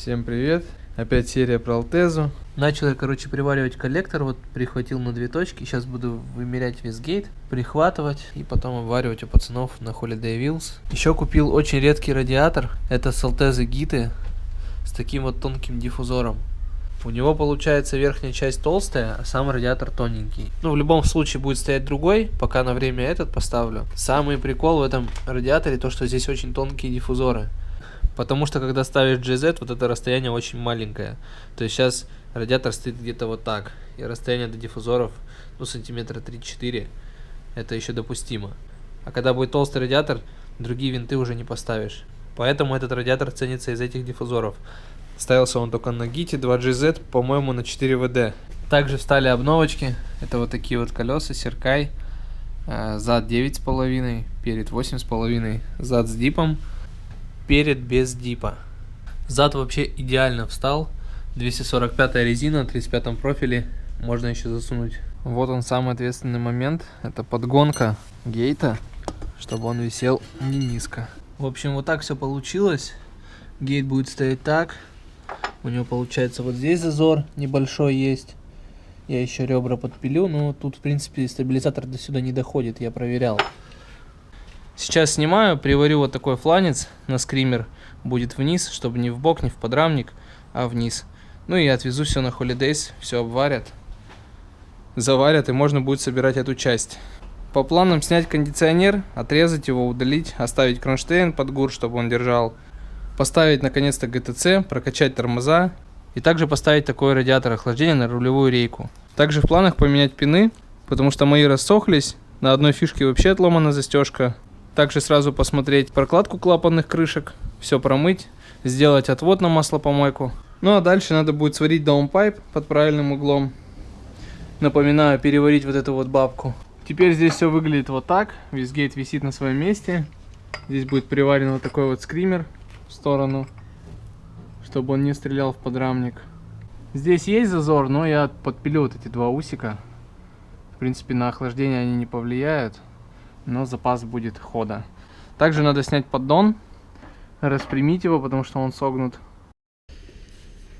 Всем привет! Опять серия про Алтезу. Начал я, приваривать коллектор, вот прихватил на 2 точки, сейчас буду вымерять весь гейт, прихватывать и потом обваривать у пацанов на Holiday Wheels. Еще купил очень редкий радиатор, это с Алтезы Гиты, с таким вот тонким диффузором. У него получается верхняя часть толстая, а сам радиатор тоненький. Ну, в любом случае будет стоять другой, пока на время этот поставлю. Самый прикол в этом радиаторе то, что здесь очень тонкие диффузоры. Потому что когда ставишь GZ, вот это расстояние очень маленькое. То есть сейчас радиатор стоит где-то вот так. И расстояние до диффузоров, ну, сантиметра 3-4. Это еще допустимо. А когда будет толстый радиатор, другие винты уже не поставишь. Поэтому этот радиатор ценится из этих диффузоров. Ставился он только на гите 2GZ, по-моему, на 4 ВД. Также встали обновочки. Это вот такие вот колеса, Серкай. Зад 9,5, перед 8,5. Зад с дипом. Перед без дипа. Зад вообще идеально встал. 245 резина, 35 профиле. Можно еще засунуть. Вот он, самый ответственный момент. Это подгонка гейта, чтобы он висел не низко. В общем, вот так все получилось. Гейт будет стоять так. У него получается вот здесь зазор небольшой есть. Я еще ребра подпилю, но тут в принципе стабилизатор до сюда не доходит, я проверял. Сейчас снимаю, приварю вот такой фланец на скример, будет вниз, чтобы не в бок, не в подрамник, а вниз. Ну и отвезу все на Holidays, все обварят, заварят и можно будет собирать эту часть. По планам снять кондиционер, отрезать его, удалить, оставить кронштейн под гур, чтобы он держал. Поставить наконец-то ГТЦ, прокачать тормоза и также поставить такой радиатор охлаждения на рулевую рейку. Также в планах поменять пины, потому что мои рассохлись, на одной фишке вообще отломана застежка. Также сразу посмотреть прокладку клапанных крышек, все промыть, сделать отвод на маслопомойку. Ну а дальше надо будет сварить даунпайп под правильным углом. Напоминаю, переварить вот эту вот бабку. Теперь здесь все выглядит вот так, весь гейт висит на своем месте. Здесь будет приварен вот такой вот скример в сторону, чтобы он не стрелял в подрамник. Здесь есть зазор, но я подпилю вот эти 2 усика. В принципе, на охлаждение они не повлияют, но запас будет хода. Также надо снять поддон, распрямить его, потому что он согнут.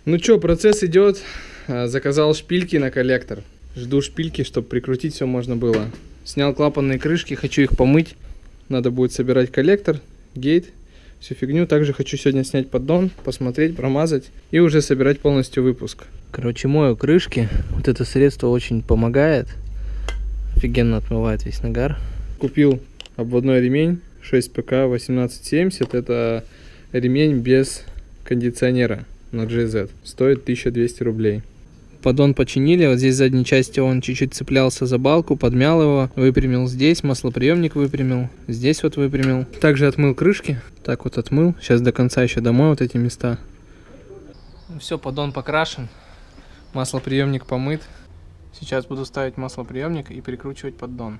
Ну чё, процесс идет. Заказал шпильки на коллектор. Жду шпильки, чтобы прикрутить все можно было. Снял клапанные крышки, хочу их помыть. Надо будет собирать коллектор, гейт, всю фигню. Также хочу сегодня снять поддон, посмотреть, промазать и уже собирать полностью выпуск. Короче, мою крышки. Вот это средство очень помогает. Офигенно отмывает весь нагар. Купил обводной ремень 6ПК 1870. Это ремень без кондиционера на GZ. Стоит 1200 рублей. Поддон починили. Вот здесь в задней части он чуть-чуть цеплялся за балку. Подмял его. Выпрямил здесь. Маслоприемник выпрямил. Здесь вот выпрямил. Также отмыл крышки. Так вот отмыл. Сейчас до конца еще домой вот эти места. Все, поддон покрашен. Маслоприемник помыт. Сейчас буду ставить маслоприемник и прикручивать поддон.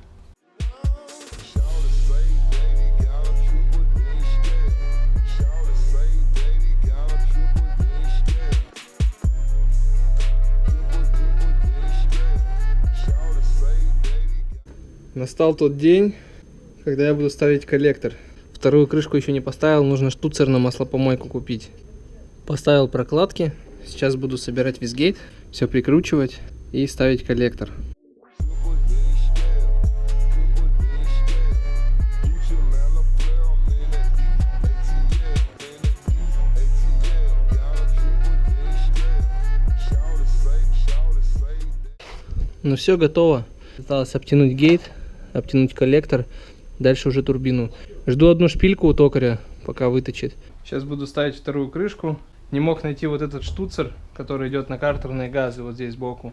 Настал тот день, когда я буду ставить коллектор. Вторую крышку еще не поставил, нужно штуцер на маслопомойку купить. Поставил прокладки, сейчас буду собирать весь гейт, все прикручивать и ставить коллектор. Ну все, готово. Осталось обтянуть гейт, обтянуть коллектор, дальше уже турбину. Жду одну шпильку у токаря, пока выточит. Сейчас буду ставить вторую крышку. Не мог найти вот этот штуцер, который идет на картерные газы вот здесь сбоку.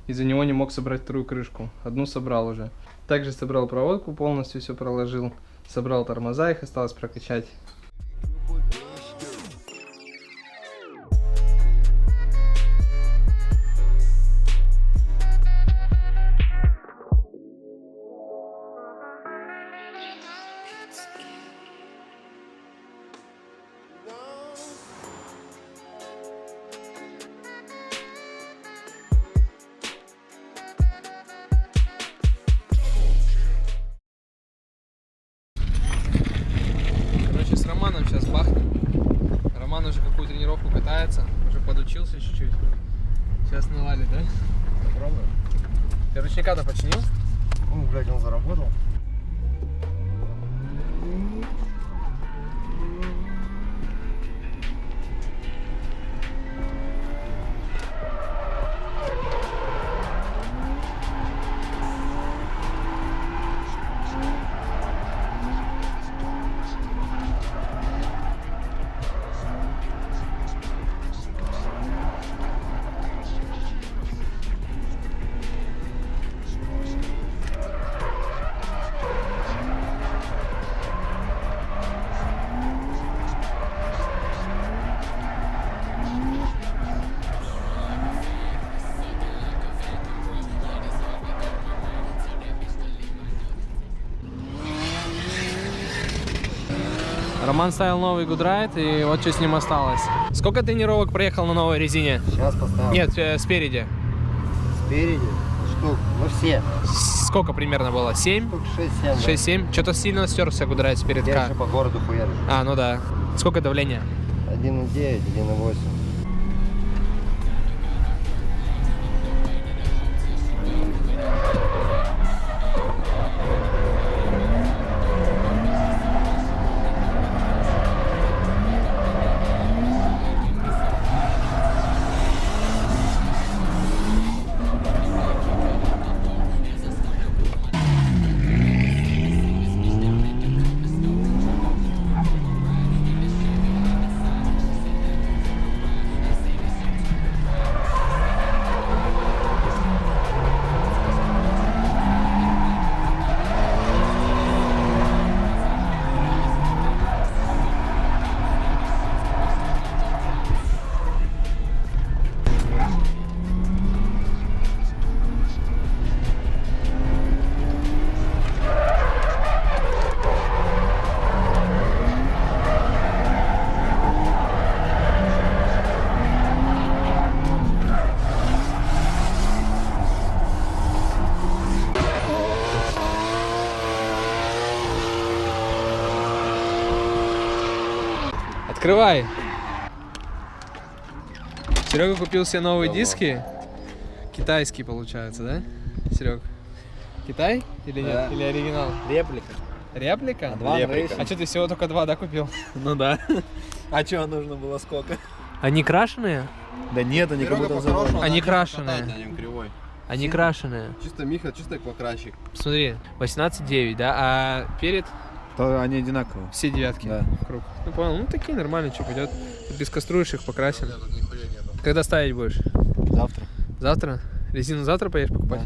Из-за него не мог собрать вторую крышку. Одну собрал уже. Также собрал проводку, полностью все проложил. Собрал тормоза, их осталось прокачать. Ты ручника-то починил? Ну, блядь, он заработал. Роман ставил новый гудрайд, и вот что с ним осталось. Сколько тренировок проехал на новой резине? Сейчас поставил. Нет, спереди. Спереди штук, ну все. Сколько примерно было? 7? Штук 6-7. 6-7? Что-то сильно стерся гудрайд перед Я К. еще по городу хуярю. А, ну да. Сколько давления? 1,9, 1,8. Открывай. Серега купил себе новые диски. Китайские, получается, да? Серег. Китай или нет? Да. Или оригинал? Реплика. Реплика? Реплика. А что ты всего только 2, да, купил? Ну да. А чё нужно было сколько? Они крашеные? Да нет, они как будто взорваны. Они крашеные. На нем кривой. Они крашеные. Чисто Миха, чисто покрасчик. Смотри, 18,9, да? А перед То они одинаковые. все девятки Да. вокруг. Ну понял, ну такие нормальные, что пойдет. Без каструешь их покрасим. Когда ставить будешь? Завтра. Завтра? Резину завтра поедешь покупать?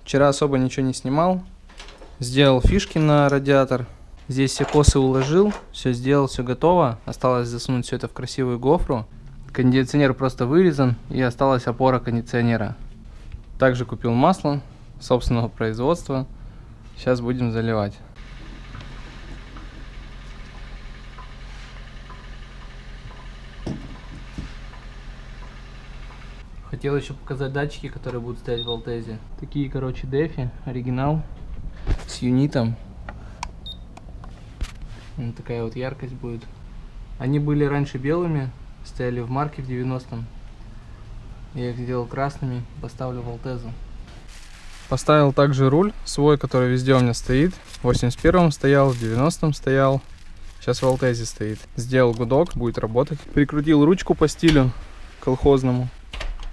Вчера особо ничего не снимал. Сделал фишки на радиатор. Здесь все косы уложил. Все сделал, все готово. Осталось засунуть все это в красивую гофру. Кондиционер просто вырезан, и осталась опора кондиционера. Также купил масло собственного производства. Сейчас будем заливать. Хотел еще показать датчики, которые будут стоять в Алтезе. Такие, короче, Дефи, оригинал, с юнитом. Вот такая вот яркость будет. Они были раньше белыми, стояли в марке в 90-м. Я их сделал красными, поставлю в Алтезу. Поставил также руль свой, который везде у меня стоит. В 81-м стоял, в 90-м стоял. Сейчас в Алтезе стоит. Сделал гудок, будет работать. Прикрутил ручку по стилю колхозному.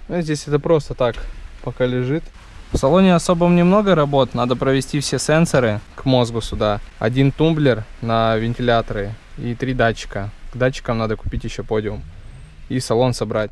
Ну, здесь это просто так, пока лежит. В салоне особо немного работ. Надо провести все сенсоры к мозгу сюда. 1 тумблер на вентиляторы и 3 датчика. К датчикам надо купить еще подиум. И салон собрать.